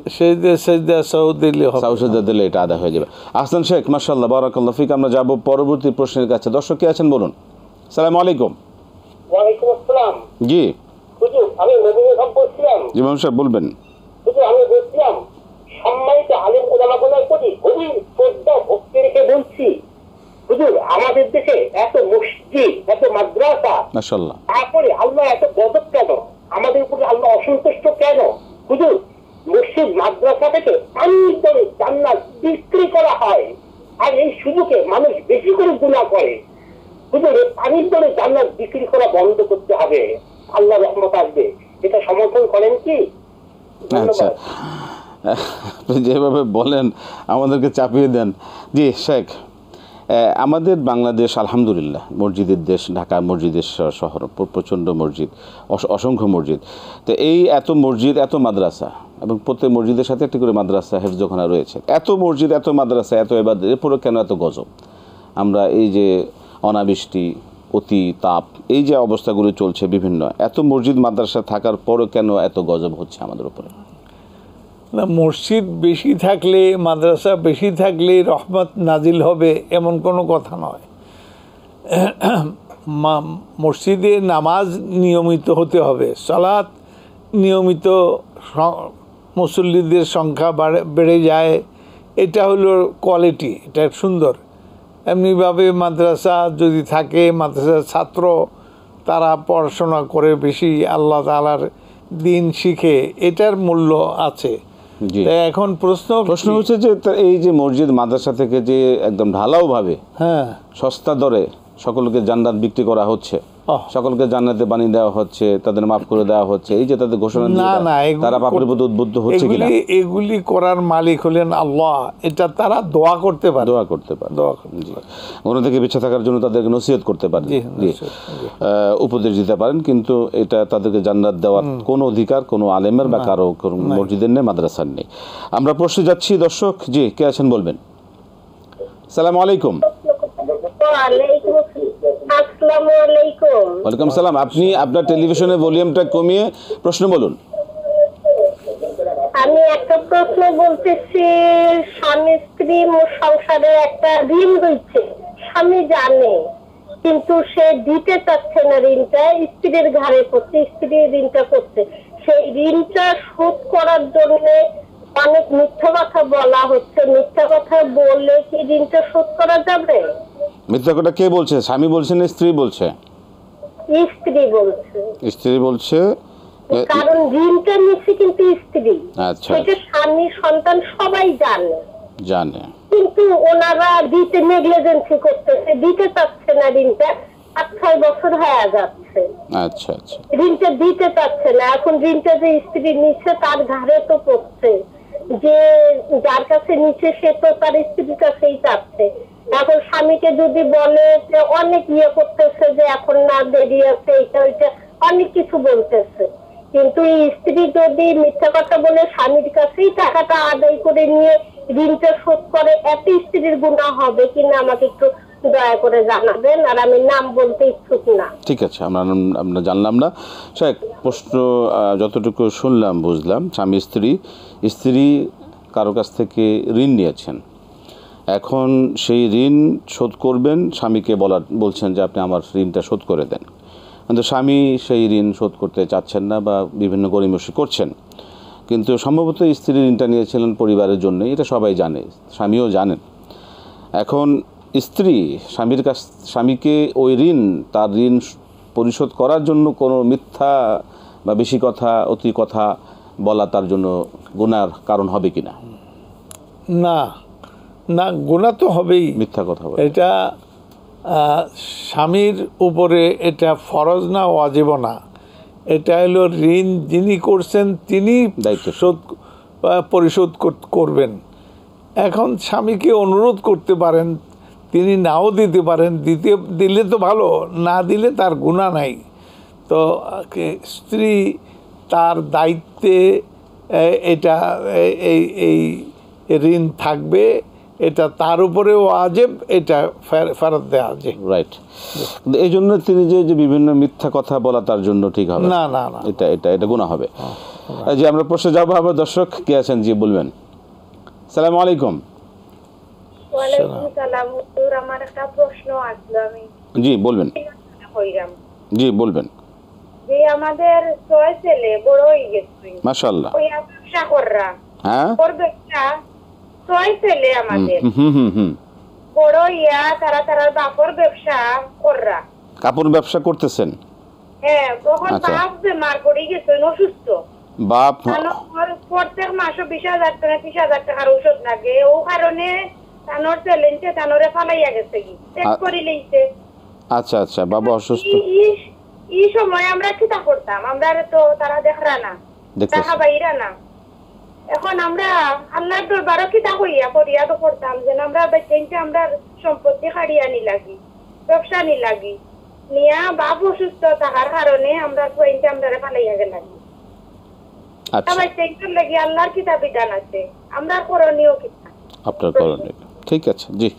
সেজদা সাউ দিলে হবে। সাউসাজা দিলে এটা আদা হয়ে যাবে। আহসান শেখ, মাশাআল্লাহ, বারাকাল্লাহ ফিক। আমরা যাব পরবর্তী প্রশ্নের কাছে। দর্শক কে আছেন বলুন। আসসালামু আলাইকুম। ওয়ালাইকুম আসসালাম। জি হুজুর, আমি নবীন সাহেব বলছিলাম। ইমাম সাহেব বলবেন। হুজুর, আমি বলছিলাম সম্মানিত আলেম ওলামাগণের প্রতি গভীর শ্রদ্ধা ভক্তি রেখে বলছি, হুজুর আমাদের দেশে এত মসজিদ, এত মাদ্রাসা, মাশাআল্লাহ, তারপরে আল্লাহ এত গজব কেন? আমাদের উপরে আল্লাহ অসন্তুষ্ট কেন? হুজুর, মসজিদ মাদ্রাসা থেকে পানির দরে জান্নাত বিক্রি করা হয়, আর এই সুযোগে মানুষ বেশি করে গুনাহ করে। হুজুর, এই পানির দরে জান্নাত বিক্রি করা বন্ধ করতে হবে, আল্লাহ রহমত আসবে। এটা সমর্থন করেন কি? আচ্ছা, আপনি যেভাবে বলেন আমাদেরকে চাপিয়ে দেন। জি শেখ, আমাদের বাংলাদেশ আলহামদুলিল্লাহ মসজিদের দেশ, ঢাকা মসজিদের শহর, প্রচণ্ড মসজিদ, অসংখ্য মসজিদ। তো এই এত মসজিদ, এত মাদ্রাসা, এবং প্রত্যেক মসজিদের সাথে একটি করে মাদ্রাসা হেফজখানা রয়েছে। এত মসজিদ, এত মাদ্রাসা, এত ইবাদত, এরপরে কেন এত গজব? আমরা এই যে অনাবৃষ্টি, অতি তাপ, এই যে অবস্থাগুলো চলছে বিভিন্ন, এত মসজিদ মাদ্রাসা থাকার পরও কেন এত গজব হচ্ছে আমাদের উপরে? না, মসজিদ বেশি থাকলে, মাদ্রাসা বেশি থাকলে রহমত নাজিল হবে এমন কোনো কথা নয়। মসজিদে নামাজ নিয়মিত হতে হবে, সালাত নিয়মিত, মুসল্লিদের সংখ্যা বেড়ে যায়, এটা হলো কোয়ালিটি, এটা সুন্দর। এমনিভাবে মাদ্রাসা যদি থাকে, মাদ্রাসার ছাত্র তারা পড়াশোনা করে বেশি, আল্লাহ তাআলার দিন শিখে, এটার মূল্য আছে। এখন প্রশ্ন হচ্ছে যে এই যে মসজিদ মাদ্রাসা থেকে যে একদম ঢালাওভাবে হ্যাঁ সস্তা দরে সকলকে জান্নাত বিক্রি করা হচ্ছে, সকলকে জান্নাতে বানিয়ে দেওয়া হচ্ছে, তাদের মাফ করে দেওয়া হচ্ছে, এই যে তাদের ঘোষণা দিয়ে তারা পাপের প্রতি উদ্বুদ্ধ হচ্ছে কিনা? এগুলি করার মালিক হলেন আল্লাহ, এটা তারা দোয়া করতে পারে, ওখান থেকে পিছিয়ে থাকার জন্য তাদেরকে নসিহত করতে পারেন, উপদেশ দিতে পারেন, কিন্তু এটা তাদেরকে জান্নাত দেওয়ার কোনো অধিকার কোনো আলেমের বা কারো মসজিদের নেই, মাদ্রাসার নেই। আমরা প্রশ্নে যাচ্ছি দর্শক। জি, কে আছেন বলবেন। আসসালামু আলাইকুম। ওয়ালাইকুম সালাম। আপনি আপনার টেলিভিশনের ভলিউমটা কমিয়ে প্রশ্ন বলুন। আমি একটা প্রশ্ন বলতেছি, স্বামী স্ত্রী সংসারে একটা ঋণ রয়েছে, স্বামী জানে কিন্তু সে দিতে চাচ্ছে না ঋণটা, স্ত্রীর ঘাড়ে পড়ছে, স্ত্রী ঋণটা করছে, সেই ঋণটা শোধ করার জন্য অনেক মিথ্যা কথা বলা হচ্ছে। মিথ্যা কথা বললে কি ঋণটা শোধ করা যাবে? মিথ্যা কথা কে বলছে? স্বামী বলছে না স্ত্রী বলছে? স্ত্রী বলছে। স্ত্রী বলছে, কারণ ঋণটা নিচ্ছে কিন্তু স্ত্রী, আচ্ছা, সেটা স্বামী সন্তান সবাই জানে, কিন্তু ওনারা দিতে নেগলিজেন্সি করতেছে, দিতে চাচ্ছে না ঋণটা। 5-6 বছর হয়ে যাচ্ছে, আচ্ছা আচ্ছা, ঋণটা দিতে চাচ্ছে না। এখন ঋণটা যে স্ত্রী নিচ্ছে তার ঘাড়ে তো পড়ছে, যে যার কাছে নিচ্ছে সে তো তার স্ত্রীর কাছেই চাচ্ছে। এখন স্বামীকে যদি বলে যে অনেক করতেছে, যে এখন না দেরি আছে, এটা ওইটা অনেক কিছু বলতেছে, কিন্তু স্ত্রী যদি মিথ্যা কথা বলে স্বামীর কাছেই টাকাটা আদায় করে নিয়ে ঋণটা শোধ করে, এত স্ত্রীর গুনাহ হবে কিনা আমাকে একটু দয়া করে জানাবেন। আর আমি নাম বলতে ইচ্ছুক না। ঠিক আছে, আমরা জানলাম না। শেখ, প্রশ্ন যতটুকু শুনলাম বুঝলাম, স্বামী স্ত্রী কারো কাছ থেকে ঋণ নিয়েছেন, এখন সেই ঋণ শোধ করবেন, স্বামীকে বলছেন যে আপনি আমার ঋণটা শোধ করে দেন, কিন্তু স্বামী সেই ঋণ শোধ করতে চাচ্ছেন না বা বিভিন্ন গড়িমসি করছেন, কিন্তু সম্ভবত স্ত্রী ঋণটা নিয়েছিলেন পরিবারের জন্য, এটা সবাই জানে, স্বামীও জানেন। এখন স্ত্রী স্বামীকে ওই ঋণ, তার ঋণ পরিশোধ করার জন্য কোনো মিথ্যা বা বেশি কথা, অতি কথা বলা তার জন্য গুনার কারণ হবে কিনা? না না, গুনাহ তো হবেই, মিথ্যা কথা বলে। এটা স্বামীর উপরে এটা ফরজ না, ওয়াজিব না, এটা হলো ঋণ যিনি করছেন তিনি দায়িত্ব পরিশোধ করবেন। এখন স্বামীকে অনুরোধ করতে পারেন, তিনি নাও দিতে পারেন, দিলে তো ভালো, না দিলে তার গুনাহ নাই। তো স্ত্রী তার দায়িত্বে এটা এই ঋণ থাকবে, এটা তার উপরে ওয়াজিব, এটা ফেরত দেওয়া যে রাইট। এই জন্য তিনি যে বিভিন্ন মিথ্যা কথা বলা তার জন্য ঠিক হবে না না না, এটা এটা এটা গুনাহ হবে। জি, আমরা প্রশ্নে যাবো। আমার দর্শক কে আছেন, জি বলবেন। আসসালামু আলাইকুম। ওয়ালাইকুম সালাম হুজুর, আমার একটা প্রশ্ন আসলো, আমি জি বলবেন। হইরাম জি বলবেন। যে আমাদের 6 ছেলে বড় হয়ে গেছে, মাশাআল্লাহ। ওই ব্যবসা কররা, হ্যাঁ ওর ব্যবসা 6 ছেলে আমাদের হুম বড় ইয়া, তারা বাপর ব্যবসা কররা, কাপড় ব্যবসা করতেছেন? হ্যাঁ। তখন আচ্ছা। বাপ বেমার পড়ে গেছে, অসুস্থ, বাপ প্রত্যেক মাসে 20,000 টাকা 30,000 টাকার ঔষধ লাগে, ও কারণে তানোর চ্যালেঞ্জে তানোরে ফালাইয়া গেছে, কি চেক করে লইছে। আচ্ছা আচ্ছা, বাবা অসুস্থ। এই সময় আমরা কিতা করতাম, আমরা তো তারা দেখরা না, দেখতেছি। দেখা বাইরা না। এখন আমরা আল্লাহর দরবারে কিতা কইয়া ফরিয়াদ করতাম যে আমরা বেচেনতে আমরা সম্পত্তি হারিয়ে নি লাগি, ব্যবসা নি লাগি, নিয়া বাপ অসুস্থ থাকার কারণে আমরা কইতে আমরা ফালাইয়া গেলাম। আচ্ছা, সবাই চেকর লাগি আল্লাহর কিতাব বিধান আছে, আমরা করণীয় কিতা আপনার করণীয়। ঠিক আছে, জি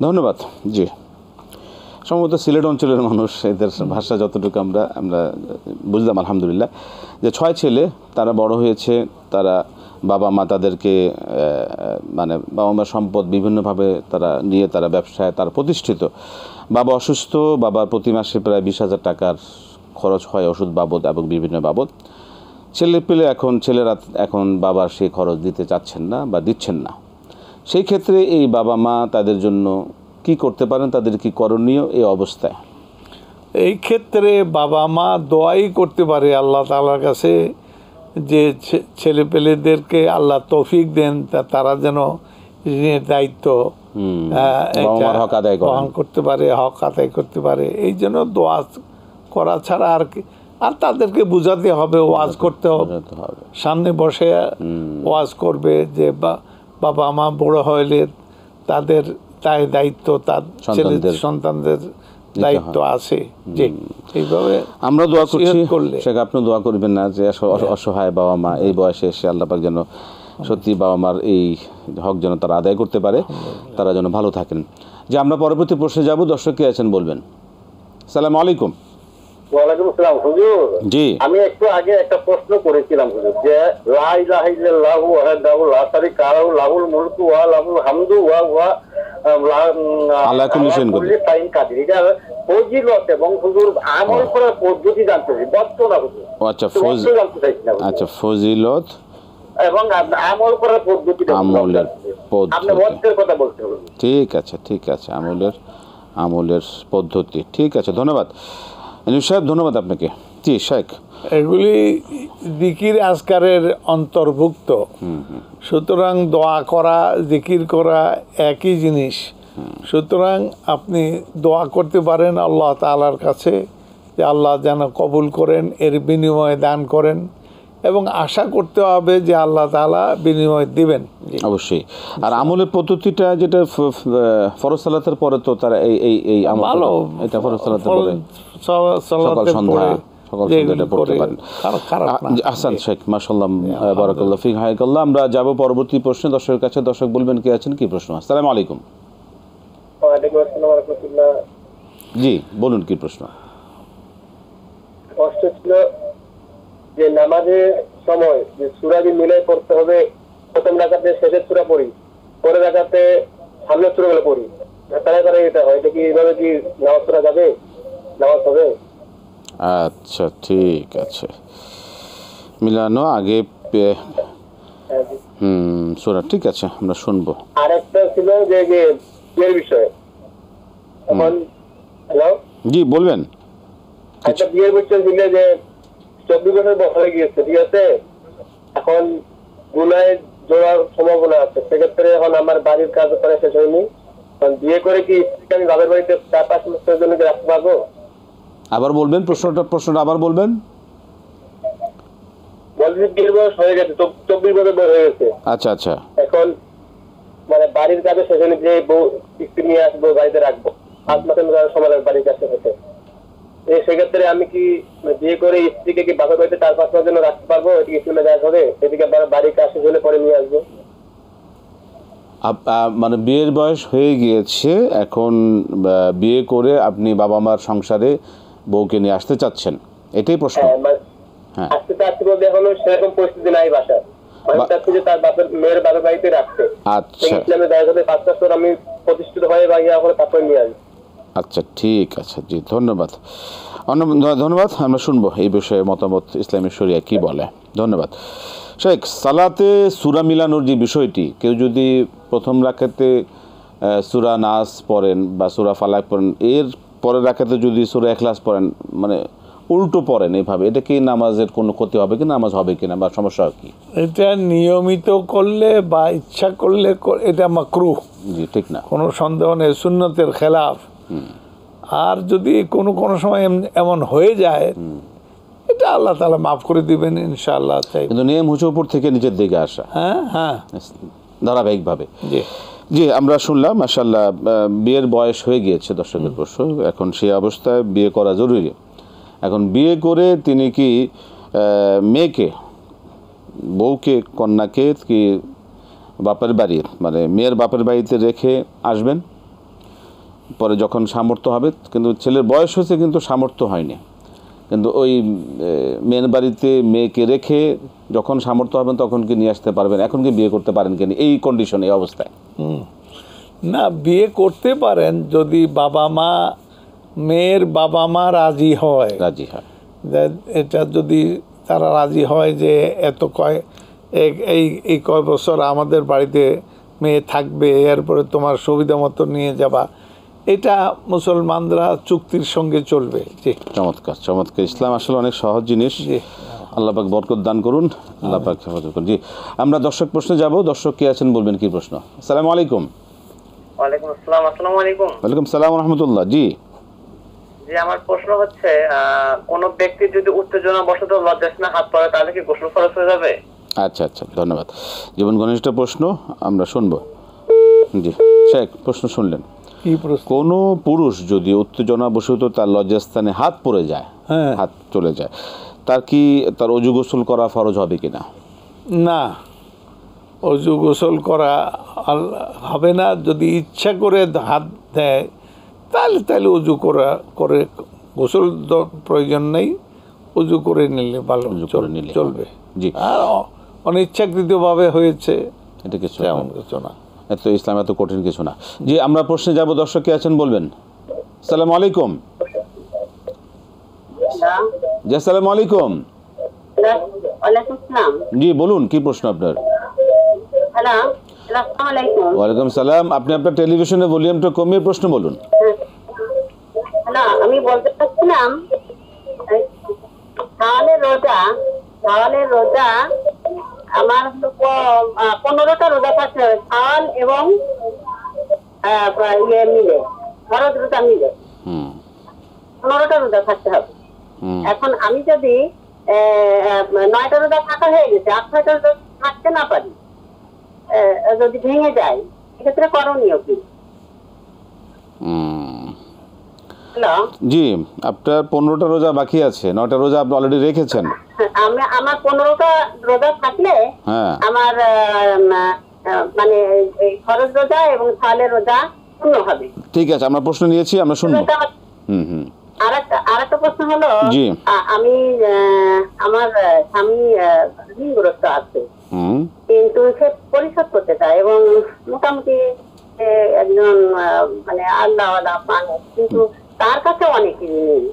ধন্যবাদ। জি, সম্ভবত সিলেট অঞ্চলের মানুষ, এদের ভাষা যতটুকু আমরা বুঝলাম আলহামদুলিল্লাহ, যে 6 ছেলে, তারা বড় হয়েছে, তারা বাবা মা তাদেরকে মানে বাবা মা সম্পদ বিভিন্নভাবে তারা নিয়ে তারা ব্যবসায় তারা প্রতিষ্ঠিত। বাবা অসুস্থ, বাবার প্রতি মাসে প্রায় 20,000 টাকার খরচ হয় ওষুধ বাবদ এবং বিভিন্ন বাবদ। ছেলেরা এখন বাবার সেই খরচ দিতে চাচ্ছেন না বা দিচ্ছেন না। সেই ক্ষেত্রে এই বাবা মা তাদের জন্য কি করতে পারেন, তাদের কি করণীয় এই অবস্থায়? এই ক্ষেত্রে বাবা মা দোয়াই করতে পারে আল্লাহ তাআলার কাছে যে ছেলেপেলেদেরকে আল্লাহ তৌফিক দেন, তারা যেন ঋণের দায়িত্ব বাবা-মার হক আদায় বহন করতে পারে, হক আদায় করতে পারে। এই জন্য দোয়া করা ছাড়া আর কি, আর তাদেরকে বুঝাতে হবে, ওয়াজ করতে হবে, সামনে বসে ওয়াজ করবে যে বাবা মা বড় হইলে তাদের দায়িত্ব, তার সন্তানদের দায়িত্ব আছে। যে এইভাবে আমরা দোয়া করছি, সেটা আপনি দোয়া করবেন না যে অসহায় বাবা মা এই বয়সে এসে আল্লাহ পাক যেন সত্যি বাবা মার এই হক যেন তারা আদায় করতে পারে, তারা যেন ভালো থাকেন। যে আমরা পরবর্তী প্রশ্নে যাব। দর্শক কে আছেন বলবেন। আসসালামু আলাইকুম। ওয়ালাইকুম আসসালাম হুজুর। জি, আমি একটু আগে একটা প্রশ্ন করেছিলাম হুজুর, যে লা ইলাহা ইল্লাল্লাহু ওয়াহদাহু লা শারীকা লাহু লাহুল মুলকু ওয়া লাহুল হামদু ওয়া হুয়া আলা কুল্লি শাইইন কাদির। এটা ফজিলত এবং হুজুর আমল করার পদ্ধতি জানতে চাই, বর্তনা হুজুর। আচ্ছা ফজিলত এবং আমল করার পদ্ধতি, আমলের আপনি ওয়াক্তের কথা বলছেন। ঠিক আছে ঠিক আছে, আমলের পদ্ধতি। ঠিক আছে, ধন্যবাদ সাহেব, ধন্যবাদ আপনাকে। জি শেখ, এগুলি জিকির আজকারের অন্তর্ভুক্ত। সুতরাং দোয়া করা, জিকির করা একই জিনিস। সুতরাং আপনি দোয়া করতে পারেন আল্লাহ তাআলার কাছে যে আল্লাহ যেন কবুল করেন, এর বিনিময়ে দান করেন, এবং আশা করতে হবে যে আল্লাহ তাআলা বিনিময় দিবেন। অবশ্যই। আর আমলের পদ্ধতিটা যেটা ফরজ সালাতের পরে, তো তারা এই ভালো, এটা ফরজ সালাতের পরে সকাল সন্ধ্যা পড়তে পারেন। আহসান শেখ, মাশাআল্লাহ, বারাকাল্লাহু ফিক, হায়াকাল্লাহ। আমরা যাব পরবর্তী প্রশ্নে দর্শকের কাছে। দর্শক বলবেন কে আছেন, কি প্রশ্ন? আসসালামু আলাইকুম। ওয়ালাইকুম আসসালাম ওয়া রাহমাতুল্লাহ। জি বলুন, কি প্রশ্ন? কষ্ট ছিল যে নামাজের সময় যে সূরা মিলাই পড়তে হবে, প্রথম রাকাতে শেষের সূরা পড়ি, পরের রাকাতে সামনের সূরাগুলো পড়ি, তারা করে এটা হয়, এটা কি এইভাবে কি নামাজ পড়া যাবে, নামাজ হবে? আচ্ছা ঠিক আছে, মিলানো আগে সূরা, ঠিক আছে, আমরা শুনবো। আরেকটা ছিল যে বিয়ের বিষয়ে, এখন হ্যালো জি বলবেন। একটা বিয়ের বিষয় ছিল যে 24 বছর হয়ে গিয়েছে, ঠিক আছে, এখন গুনায় জোড়ার সম্ভাবনা আছে। সেক্ষেত্রে এখন আমার বাড়ির কাজ করা শেষ হয়নি, বিয়ে করে কি আমি বাবার বাড়িতে 4-5 বছরের জন্য রাখতে পারবো? আবার বলবেন প্রশ্নটা আবার বলবেন। বলছি বিয়ের বয়স হয়ে গেছে, 24 বছর বয়স হয়ে গেছে। আচ্ছা আচ্ছা, এখন মানে বাড়ির কাজে শেষ হয়নি, যে বউ স্ত্রী নিয়ে আসবো, বাড়িতে রাখবো, 5 মাসের সময় বাড়ির কাছে হতে। সেক্ষেত্রে আমি কি বিয়ে করে স্ত্রীকে কি বাপের বাড়িতে 4-5 মাসের জন্য রাখতে পারবো? এদিকে চলে যাওয়া হবে, এদিকে বাড়ির কাজ শেষ হলে পরে নিয়ে আসবো। মানে বিয়ের বয়স হয়ে গিয়েছে, এখন বিয়ে করে আপনি বাবা মার সংসারে বউকে নিয়ে আসতে চাচ্ছেন, এটাই প্রশ্ন? হ্যাঁ, আসতে চাচ্ছি বলতে এখনো সেরকম পরিস্থিতি নাই বাসার, চাচ্ছি যে তার মেয়ের বাবার বাড়িতে রাখতে। আচ্ছা, ইসলামে দেখা যাবে 5 বছর আমি প্রতিষ্ঠিত হয়ে বা ইয়া করে তারপরে নিয়ে আসি। আচ্ছা, ঠিক আছে, জি ধন্যবাদ। ধন্যবাদ। আমরা শুনবো এই বিষয়ে মতামত, ইসলামী শরিয়া কি বলে। ধন্যবাদ। শেখ, সালাতে সূরা মিলানোর যে বিষয়টি, কেউ যদি প্রথম রাকাতে সূরা নাস পড়েন বা সূরা ফালাক পড়েন, এর পরের রাকাতে যদি সূরা ইখলাস পড়েন, মানে উল্টো পড়েন এইভাবে, এটা কি নামাজের কোনো ক্ষতি হবে কি, নামাজ হবে কিনা বা সমস্যা কি? এটা নিয়মিত করলে বা ইচ্ছা করলে এটা মাকরুহ, জি, ঠিক না, কোনো সন্দেহ নেই, সুন্নতের খেলাফ। আর যদি কোনো কোনো সময় এমন হয়ে যায়, এটা আল্লাহ তাআলা মাফ করে দিবেন ইনশাআল্লাহ। চাই কিন্তু নিয়ম হচ্ছে উপর থেকে নিচের দিকে আসা, হ্যাঁ হ্যাঁ, ধারাবাহিকভাবে। জি জি, আমরা শুনলাম মাশাআল্লাহ বিয়ের বয়স হয়ে গিয়েছে, দর্শকের প্রশ্ন, এখন সেই অবস্থায় বিয়ে করা জরুরি। এখন বিয়ে করে তিনি কি মেয়েকে, বউকে, কন্যাকে কি বাপের বাড়ি, মানে মেয়ের বাপের বাড়িতে রেখে আসবেন পরে যখন সামর্থ্য হবে? কিন্তু ছেলের বয়স হয়েছে কিন্তু সামর্থ্য হয়নি, কিন্তু ওই মেয়ের বাড়িতে মেয়েকে রেখে যখন সামর্থ্য হবেন তখন কি নিয়ে আসতে পারবেন? এখন কি বিয়ে করতে পারেন কিনা এই কন্ডিশনে, এই অবস্থায়? না, বিয়ে করতে পারেন যদি বাবা মা, মেয়ের বাবা মা রাজি হয়। রাজি হয়, এটা যদি তারা রাজি হয় যে এত এই কয় বছর আমাদের বাড়িতে মেয়ে থাকবে, এরপরে তোমার সুবিধা মতো নিয়ে যাবা, এটা মুসলমানরা চুক্তির সঙ্গে চলবে। জি, চমৎকার চমৎকার। ইসলাম আসলে অনেক সহজ জিনিস। জি, আল্লাহ পাক বরকত দান করুন, আল্লাহ পাক হেফাজত করুন। জি, আমরা দর্শক প্রশ্নে যাব। দর্শক কে আছেন বলবেন কি প্রশ্ন? আসসালামু আলাইকুম। ওয়ালাইকুম আসসালাম। আসসালামু আলাইকুম। ওয়ালাইকুম সালাম ওয়া রাহমাতুল্লাহ। জি জি, আমার প্রশ্ন হচ্ছে, কোন ব্যক্তি যদি উত্তেজনা বশত লজ্জাস্থানে হাত পড়ে তাহলে কি গোসল ফরজ হয়ে যাবে? আচ্ছা আচ্ছা, ধন্যবাদ। জীবন ঘনিষ্ঠ প্রশ্ন, আমরা শুনবো। জি শেখ, প্রশ্ন শুনলেন। কি প্রশ্ন? কোনো পুরুষ যদি উত্তেজনাবশত তার লজ্জাস্থানে হাত পড়ে যায়, হ্যাঁ, হাত চলে যায়, তার কি তার অজু গোসল করা ফরজ হবে কিনা? না, অজু গোসল করা হবে না। যদি ইচ্ছা করে হাত দেয় তাহলে অজু করে গোসল প্রয়োজন নেই, অজু করে নিলে ভালো, অজু করে নিলে চলবে। জি, আর অনিচ্ছাকৃতভাবে হয়েছে এটা কিছু এমন কিছু না। এত ইসলাম এত কঠিন কিছু না। জি, আমরা প্রশ্নে যাব। দর্শক কে আছেন বলবেন। আসসালামু আলাইকুম। জি, আসসালামু আলাইকুম। ওয়ালাইকুম আসসালাম। জি, বলুন কি প্রশ্ন আপনার? হ্যালো, আসসালামু আলাইকুম। ওয়ালাইকুম সালাম। আপনি আপনার টেলিভিশনের ভলিউমটা কমিয়ে প্রশ্ন বলুন। হ্যালো, আমি বলতে চাচ্ছিলাম শাওয়ালের রোজা আমার 15টা রোজা থাকতে হবে, শাওয়াল এবং মিলে, ফরজ রোজা মিলে 15টা রোজা থাকতে হবে। এখন আমি যদি 9টা রোজা থাকা হয়ে গেছে, 8টা রোজা থাকতে না পারি, যদি ভেঙে যায়, এক্ষেত্রে করণীয় কি? জি, আপনার 15টা রোজা বাকি আছে, 9টা রোজা আপনি অলরেডি রেখেছেন। আমার 15টা রোজা থাকলে আমার মানে ফরজ রোজা এবং শাওয়ালের রোজা পূর্ণ হবে। ঠিক আছে, আমরা প্রশ্ন নিয়েছি, আমরা শুনবো। আরেকটা প্রশ্ন হলো, আমি আমার স্বামী ঋণগ্রস্ত আছে, কিন্তু সে পরিশোধ করতে চায় এবং মোটামুটি একজন মানে আল্লাহওয়ালা মানুষ, কিন্তু তার কাছে অনেক ঋণ,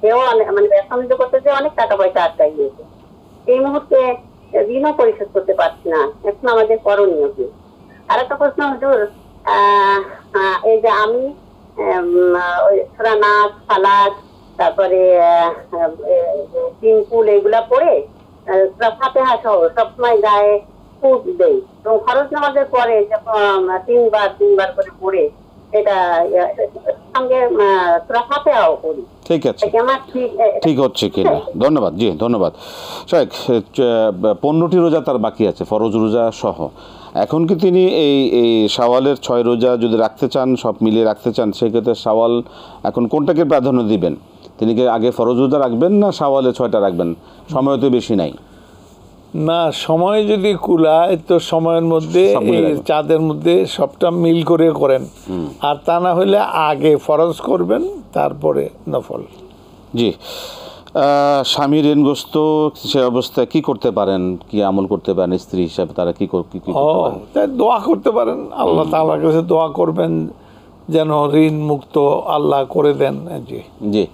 সেও মানে ব্যবসা বাণিজ্য করতে যে অনেক টাকা পয়সা আটকাই গিয়েছে, এই মুহূর্তে ঋণও পরিশোধ করতে পারছি না, এখন আমাদের করণীয় কি? আর একটা প্রশ্ন, হুজুর, এই যে আমি সূরা নাস, ফালাক, তারপরে সিম্পুল এগুলা পড়ে সূরা ফাতিহা সহ সবসময় গায়ে ফুট দেই এবং ফরজ নামাজের পরে তিনবার করে পড়ে এটা সঙ্গে সূরা ফাতিহাও পড়ি। ঠিক আছে, ঠিক হচ্ছে কিনা? ধন্যবাদ। জি, ধন্যবাদ। শেখ, 15টি রোজা তার বাকি আছে, ফরজ রোজা সহ। এখন কি তিনি এই শাওয়ালের 6 রোজা যদি রাখতে চান, সব মিলিয়ে রাখতে চান, সেক্ষেত্রে শাওয়াল এখন কোনটাকে প্রাধান্য দিবেন? তিনি কি আগে ফরজ রোজা রাখবেন না শাওয়ালে 6টা রাখবেন? সময় তো বেশি নাই। না, সময় যদি কুলায় তো সময়ের মধ্যে সবগুলো এই রাখবেন। চাঁদের মধ্যে সবটা মিল করে করেন, আর তা না হলে আগে ফরজ করবেন তারপরে নফল। জি, স্বামী ঋণগ্রস্ত সে অবস্থায় কি করতে পারেন, কি আমল করতে পারেন স্ত্রী হিসাবে, তারা কি কি ও করতে পারেন? তাই দোয়া করতে পারেন, আল্লাহ তাআলার কাছে দোয়া করবেন যেন ঋণ মুক্ত আল্লাহ করে দেন। জি জি,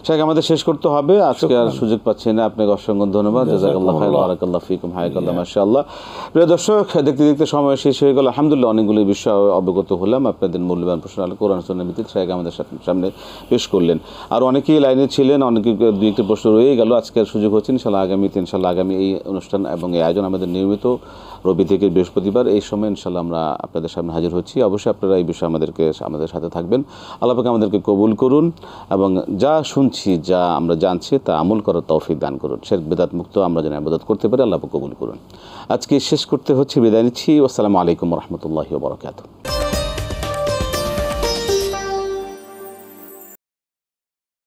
শেখ আমাদের শেষ করতে হবে, আজকে আর সুযোগ পাচ্ছি না। আপনাকে অসংখ্য ধন্যবাদ। জাযাকাল্লাহু খাইরান, বারাকাল্লাহু ফিকুম, হায়াকাল্লাহ, মাশাআল্লাহ। প্রিয় দর্শক, দেখতে দেখতে সময় শেষ হয়ে গেল। আলহামদুলিল্লাহ অনেকগুলো বিষয় অবগত হলাম। আপনাদের মূল্যবান প্রশ্ন কোরআন সুন্নাহর ভিত্তিতে শেখ আমাদের সামনে পেশ করলেন। আর অনেকেই লাইনে ছিলেন, অনেকে দুই একটি প্রশ্ন রয়ে গেল। আজকের সুযোগ হচ্ছে ইনশাআল্লাহ আগামী এই অনুষ্ঠান এবং এই আয়োজন আমাদের নিয়মিত রবি থেকে বৃহস্পতিবার এই সময় ইনশাআল্লাহ আমরা আপনাদের সামনে হাজির হচ্ছি। অবশ্যই আপনারা এই বিষয়ে আমাদের সাথে থাকবেন। আল্লাহ পাক আমাদেরকে কবুল করুন এবং যা শুনছি, যা আমরা জানছি তা আমল করার তৌফিক দান করুন। শিরক বিদআত মুক্ত আমরা যেন ইবাদত করতে পারি, আল্লাহ পাক কবুল করুন। আজকে শেষ করতে হচ্ছে, বিদায় নিচ্ছি। আসসালামু আলাইকুম ওয়া রাহমাতুল্লাহি ওয়া বারাকাতুহু।